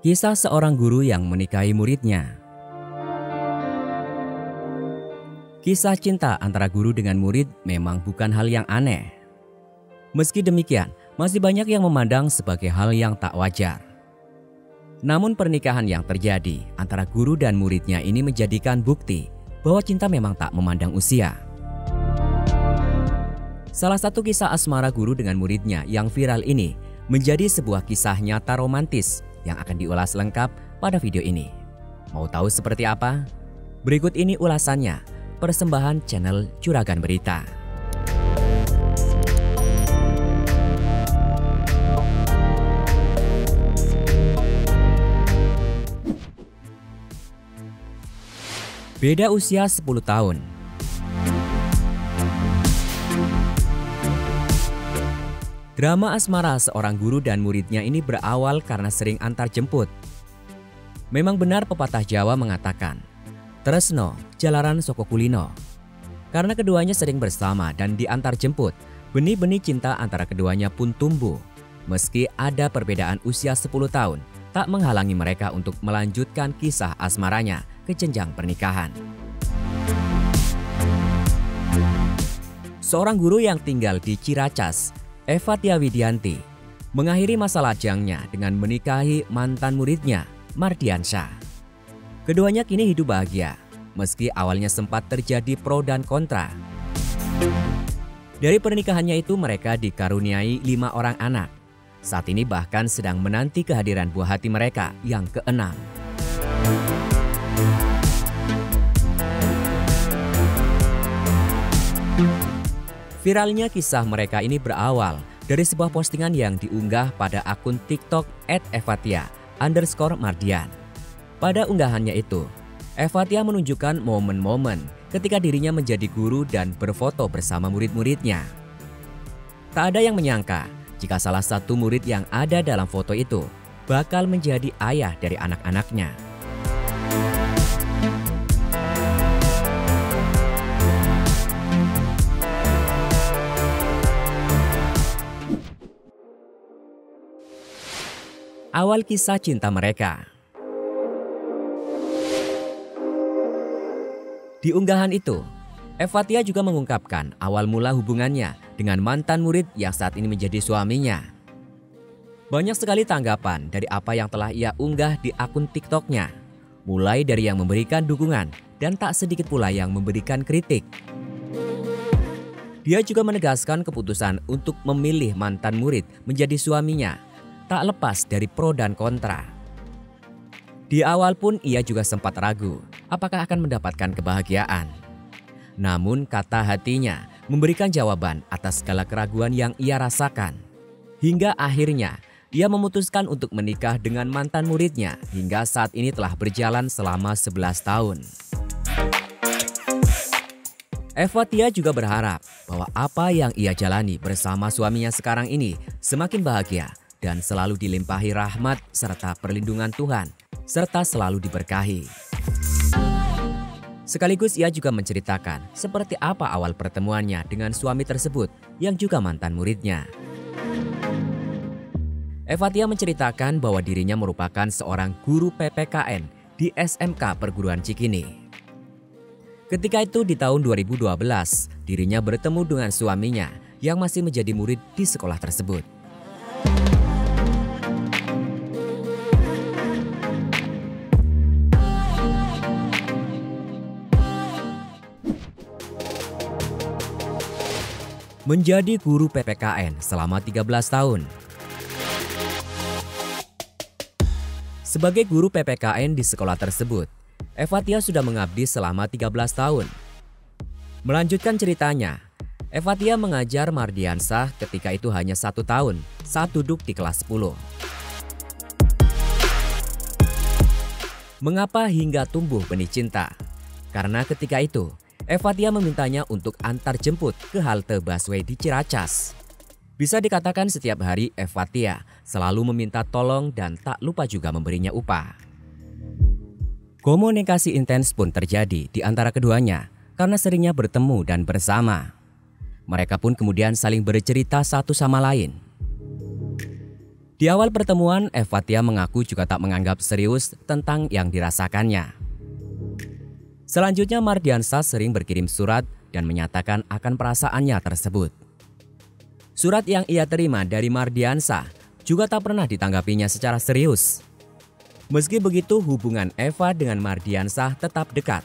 Kisah seorang guru yang menikahi muridnya. Kisah cinta antara guru dengan murid memang bukan hal yang aneh. Meski demikian, masih banyak yang memandang sebagai hal yang tak wajar. Namun pernikahan yang terjadi antara guru dan muridnya ini menjadikan bukti bahwa cinta memang tak memandang usia. Salah satu kisah asmara guru dengan muridnya yang viral ini menjadi sebuah kisah nyata romantis yang akan diulas lengkap pada video ini. Mau tahu seperti apa? Berikut ini ulasannya, persembahan channel Juragan Berita. Beda usia 10 tahun. Drama asmara seorang guru dan muridnya ini berawal karena sering antar jemput. Memang benar pepatah Jawa mengatakan, tresno jalaran soko kulino. Karena keduanya sering bersama dan diantar jemput, benih-benih cinta antara keduanya pun tumbuh. Meski ada perbedaan usia 10 tahun, tak menghalangi mereka untuk melanjutkan kisah asmaranya ke jenjang pernikahan. Seorang guru yang tinggal di Ciracas, Eva Tia Widianti, mengakhiri masa lajangnya dengan menikahi mantan muridnya, Mardiansyah. Keduanya kini hidup bahagia, meski awalnya sempat terjadi pro dan kontra. Dari pernikahannya itu mereka dikaruniai 5 orang anak. Saat ini bahkan sedang menanti kehadiran buah hati mereka yang ke-6. Viralnya kisah mereka ini berawal dari sebuah postingan yang diunggah pada akun TikTok @evatia_mardian. Pada unggahannya itu, Evatia menunjukkan momen-momen ketika dirinya menjadi guru dan berfoto bersama murid-muridnya. Tak ada yang menyangka jika salah satu murid yang ada dalam foto itu bakal menjadi ayah dari anak-anaknya. Awal kisah cinta mereka. Di unggahan itu, Evatia juga mengungkapkan awal mula hubungannya dengan mantan murid yang saat ini menjadi suaminya. Banyak sekali tanggapan dari apa yang telah ia unggah di akun TikToknya, mulai dari yang memberikan dukungan dan tak sedikit pula yang memberikan kritik. Dia juga menegaskan keputusan untuk memilih mantan murid menjadi suaminya tak lepas dari pro dan kontra. Di awal pun ia juga sempat ragu apakah akan mendapatkan kebahagiaan. Namun kata hatinya memberikan jawaban atas segala keraguan yang ia rasakan. Hingga akhirnya ia memutuskan untuk menikah dengan mantan muridnya hingga saat ini telah berjalan selama 11 tahun. Evatia juga berharap bahwa apa yang ia jalani bersama suaminya sekarang ini semakin bahagia dan selalu dilimpahi rahmat serta perlindungan Tuhan, serta selalu diberkahi. Sekaligus ia juga menceritakan seperti apa awal pertemuannya dengan suami tersebut yang juga mantan muridnya. Evatia menceritakan bahwa dirinya merupakan seorang guru PPKN di SMK Perguruan Cikini. Ketika itu di tahun 2012, dirinya bertemu dengan suaminya yang masih menjadi murid di sekolah tersebut. Menjadi guru PPKN selama 13 tahun. Sebagai guru PPKN di sekolah tersebut, Evatia sudah mengabdi selama 13 tahun. Melanjutkan ceritanya, Evatia mengajar Mardiansyah ketika itu hanya 1 tahun saat duduk di kelas 10. Mengapa hingga tumbuh benih cinta? Karena ketika itu, Evatia memintanya untuk antar jemput ke halte busway di Ciracas. Bisa dikatakan setiap hari Evatia selalu meminta tolong dan tak lupa juga memberinya upah. Komunikasi intens pun terjadi di antara keduanya karena seringnya bertemu dan bersama. Mereka pun kemudian saling bercerita satu sama lain. Di awal pertemuan, Evatia mengaku juga tak menganggap serius tentang yang dirasakannya. Selanjutnya Mardiansah sering berkirim surat dan menyatakan akan perasaannya tersebut. Surat yang ia terima dari Mardiansah juga tak pernah ditanggapinya secara serius. Meski begitu, hubungan Eva dengan Mardiansah tetap dekat.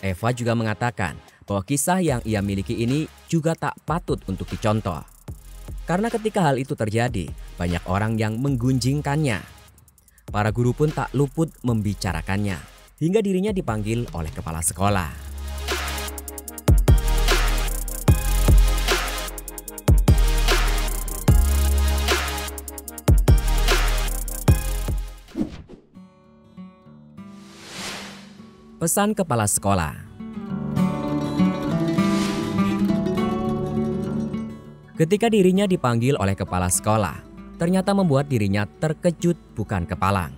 Eva juga mengatakan bahwa kisah yang ia miliki ini juga tak patut untuk dicontoh. Karena ketika hal itu terjadi, banyak orang yang menggunjingkannya. Para guru pun tak luput membicarakannya, hingga dirinya dipanggil oleh kepala sekolah. Pesan kepala sekolah. Ketika dirinya dipanggil oleh kepala sekolah, ternyata membuat dirinya terkejut bukan kepalang.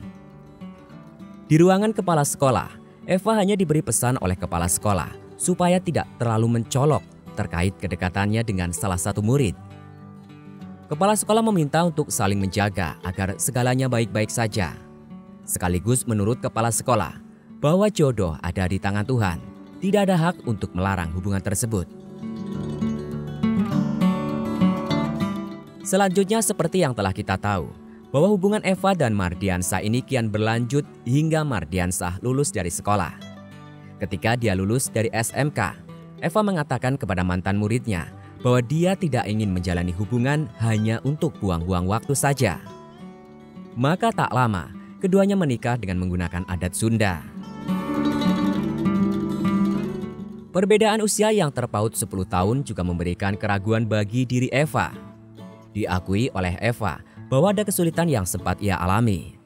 Di ruangan kepala sekolah, Eva hanya diberi pesan oleh kepala sekolah supaya tidak terlalu mencolok terkait kedekatannya dengan salah satu murid. Kepala sekolah meminta untuk saling menjaga agar segalanya baik-baik saja. Sekaligus menurut kepala sekolah bahwa jodoh ada di tangan Tuhan, tidak ada hak untuk melarang hubungan tersebut. Selanjutnya seperti yang telah kita tahu, bahwa hubungan Eva dan Mardiansah ini kian berlanjut hingga Mardiansah lulus dari sekolah. Ketika dia lulus dari SMK, Eva mengatakan kepada mantan muridnya bahwa dia tidak ingin menjalani hubungan hanya untuk buang-buang waktu saja. Maka tak lama, keduanya menikah dengan menggunakan adat Sunda. Perbedaan usia yang terpaut 10 tahun juga memberikan keraguan bagi diri Eva. Diakui oleh Eva bahwa ada kesulitan yang sempat ia alami.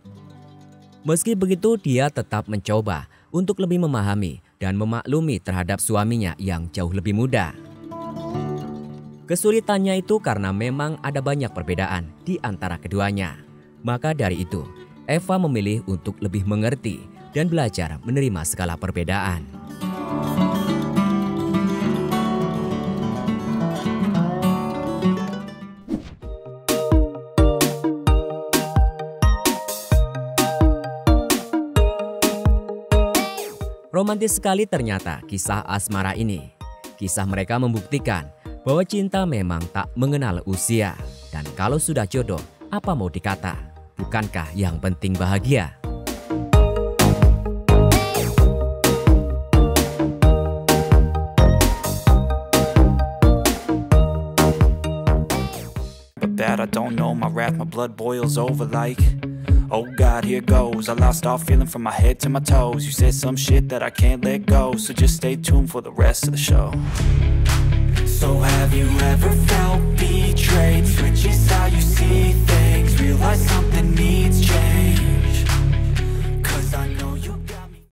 Meski begitu, dia tetap mencoba untuk lebih memahami dan memaklumi terhadap suaminya yang jauh lebih muda. Kesulitannya itu karena memang ada banyak perbedaan di antara keduanya. Maka dari itu, Eva memilih untuk lebih mengerti dan belajar menerima segala perbedaan. Romantis sekali ternyata kisah asmara ini. Kisah mereka membuktikan bahwa cinta memang tak mengenal usia. Dan kalau sudah jodoh, apa mau dikata? Bukankah yang penting bahagia? But that I don't know, my wrath, my blood boils over like, oh God, here goes. I lost all feeling from my head to my toes. You said some shit that I can't let go, so just stay tuned for the rest of the show. So have you ever felt betrayed? Switches how you see things.